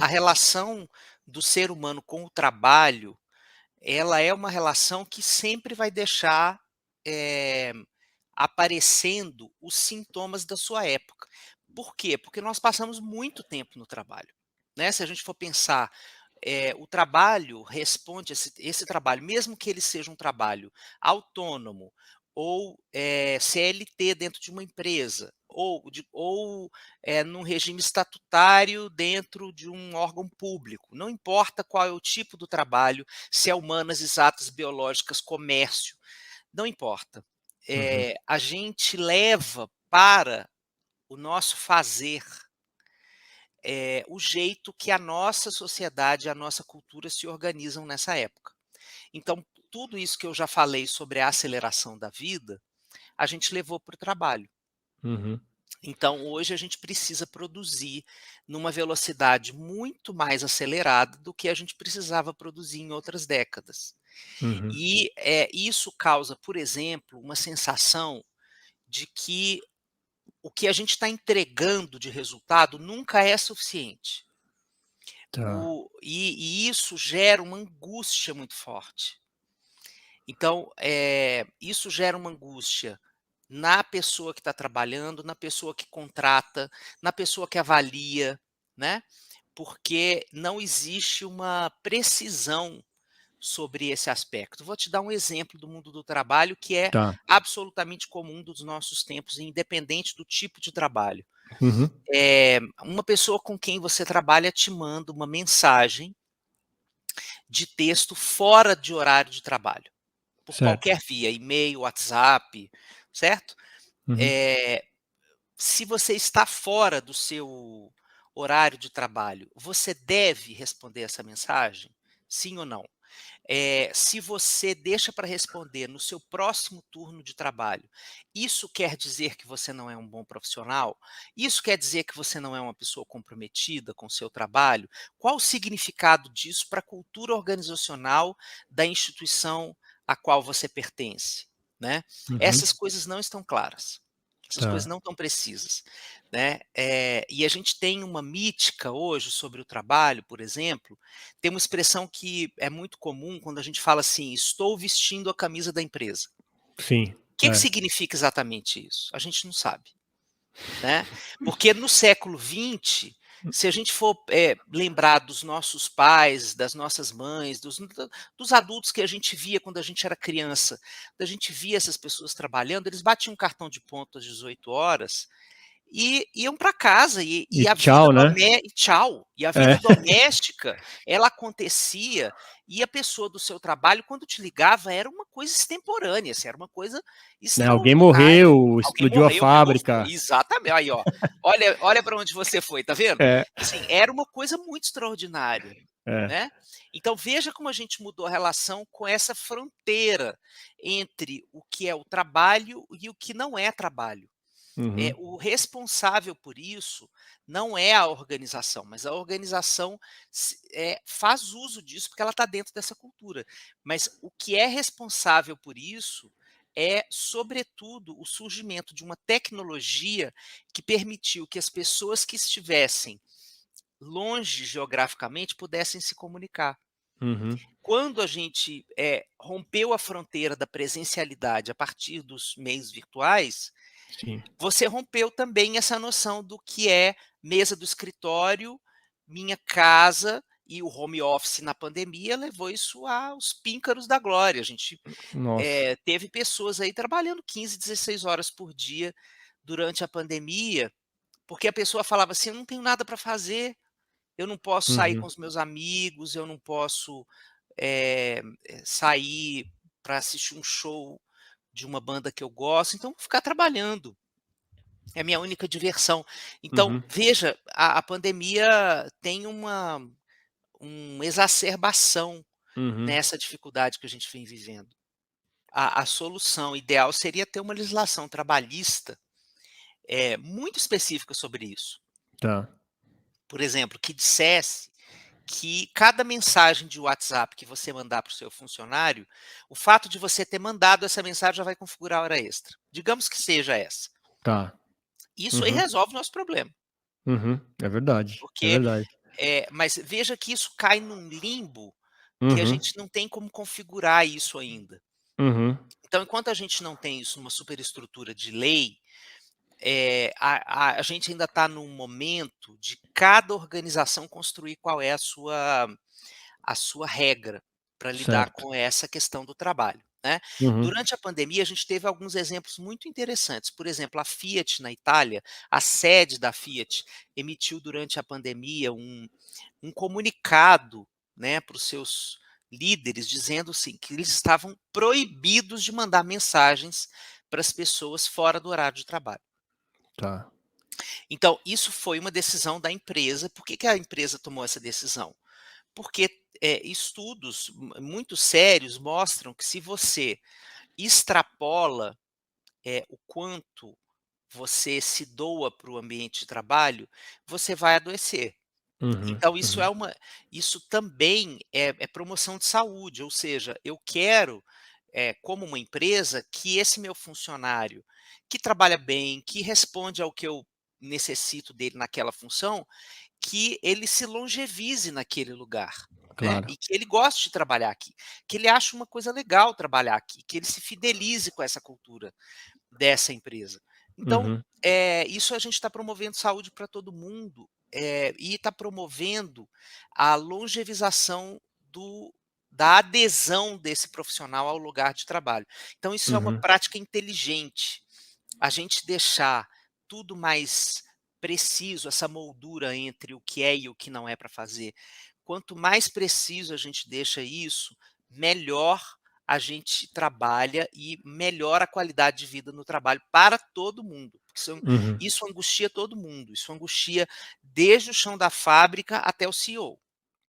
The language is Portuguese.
relação do ser humano com o trabalho, ela é uma relação que sempre vai deixar, eh, aparecendo os sintomas da sua época. Por quê? Porque nós passamos muito tempo no trabalho, né, se a gente for pensar, o trabalho responde esse trabalho, mesmo que ele seja um trabalho autônomo ou, CLT dentro de uma empresa, ou num regime estatutário dentro de um órgão público, não importa qual é o tipo do trabalho, se é humanas, exatas, biológicas, comércio, não importa. Uhum. A gente leva para o nosso fazer, o jeito que a nossa sociedade, a nossa cultura se organizam nessa época. Então, tudo isso que eu já falei sobre a aceleração da vida, a gente levou para o trabalho. Uhum. Então, hoje a gente precisa produzir numa velocidade muito mais acelerada do que a gente precisava produzir em outras décadas. Uhum. E, isso causa, por exemplo, uma sensação de que o que a gente está entregando de resultado nunca é suficiente. Tá. E isso gera uma angústia muito forte. Então, isso gera uma angústia na pessoa que está trabalhando, na pessoa que contrata, na pessoa que avalia, né, porque não existe uma precisão sobre esse aspecto. Vou te dar um exemplo do mundo do trabalho que é Tá. absolutamente comum dos nossos tempos, independente do tipo de trabalho. Uhum. Uma pessoa com quem você trabalha te manda uma mensagem de texto fora de horário de trabalho, por Certo. qualquer via, e-mail, WhatsApp, certo? Uhum. Eh, Se você está fora do seu horário de trabalho, você deve responder essa mensagem? Sim ou não? Se você deixa para responder no seu próximo turno de trabalho, isso quer dizer que você não é um bom profissional? Isso quer dizer que você não é uma pessoa comprometida com o seu trabalho? Qual o significado disso para a cultura organizacional da instituição a qual você pertence, né? Uhum. Essas coisas não estão claras. Essas coisas Tá. não estão precisas, né? E a gente tem uma mítica hoje sobre o trabalho, por exemplo, tem uma expressão que é muito comum quando a gente fala assim: "Estou vestindo a camisa da empresa". Sim. O que que É. significa exatamente isso? A gente não sabe, né, porque no século XX, se a gente for, lembrar dos nossos pais, das nossas mães, dos adultos que a gente via quando a gente era criança, quando a gente via essas pessoas trabalhando, eles batiam um cartão de ponto às 18 horas e iam para casa E e a vida tchau, né? tchau. E a vida É. doméstica, ela acontecia e a pessoa do seu trabalho, quando te ligava, era uma coisa extemporânea, assim, era uma coisa Né, alguém extraordinária. morreu, Alguém explodiu a morreu, pegou fogo, fábrica. exatamente, aí ó, olha para onde você foi, tá vendo? É. Assim, era uma coisa muito extraordinária, É. né. Então veja como a gente mudou a relação com essa fronteira entre o que é o trabalho e o que não é trabalho. Uhum. O responsável por isso não é a organização, mas a organização faz uso disso porque ela está dentro dessa cultura. Mas o que é responsável por isso é, sobretudo, o surgimento de uma tecnologia que permitiu que as pessoas que estivessem longe geograficamente pudessem se comunicar. Uhum. Quando a gente rompeu a fronteira da presencialidade a partir dos meios virtuais, Sim. você rompeu também essa noção do que é mesa do escritório, minha casa e o home office na pandemia levou isso aos píncaros da glória. A gente, Nossa. teve pessoas aí trabalhando 15, 16 horas por dia durante a pandemia, porque a pessoa falava assim: "Eu não tenho nada para fazer, eu não posso sair com Uhum. os meus amigos, eu não posso, sair para assistir um show de uma banda que eu gosto, então vou ficar trabalhando". É a minha única diversão. Então, Uhum. veja, a pandemia tem uma exacerbação Uhum. nessa dificuldade que a gente vem vivendo. A solução ideal seria ter uma legislação trabalhista, muito específica sobre isso. Tá. Por exemplo, que dissesse que cada mensagem de WhatsApp que você mandar para o seu funcionário, o fato de você ter mandado essa mensagem já vai configurar hora extra. Digamos que seja essa. Tá. Isso aí Uhum. resolve o nosso problema, Uhum. É verdade. É porque verdade. Mas veja que isso cai num limbo que a Uhum, gente não tem como configurar isso ainda. uhum, Então, enquanto a gente não tem isso numa superestrutura de lei, a gente ainda está num momento de cada organização construir qual é a sua regra para lidar certo. com essa questão do trabalho, né. Uhum, Durante a pandemia, a gente teve alguns exemplos muito interessantes. Por exemplo, a Fiat na Itália, a sede da Fiat emitiu durante a pandemia um comunicado, né, para os seus líderes, dizendo assim, que eles estavam proibidos de mandar mensagens para as pessoas fora do horário de trabalho. tá. Então, isso foi uma decisão da empresa. Por que que a empresa tomou essa decisão? Porque, estudos muito sérios mostram que se você extrapola, o quanto você se doa para o ambiente de trabalho, você vai adoecer. Uhum, Então uhum, isso também é promoção de saúde, ou seja, eu quero, como uma empresa, que esse meu funcionário, que trabalha bem, que responde ao que eu necessito dele naquela função, que ele se longevize naquele lugar, né, claro. e que ele goste de trabalhar aqui, que ele ache uma coisa legal trabalhar aqui, que ele se fidelize com essa cultura dessa empresa. Então, Uhum, isso a gente está promovendo saúde para todo mundo, e está promovendo a longevização da adesão desse profissional ao lugar de trabalho. Então isso é uma uhum, prática inteligente, a gente deixar tudo mais preciso, essa moldura entre o que é e o que não é para fazer. Quanto mais preciso a gente deixa isso, melhor a gente trabalha e melhora a qualidade de vida no trabalho para todo mundo. Porque uhum. isso angustia todo mundo, isso angustia desde o chão da fábrica até o CEO.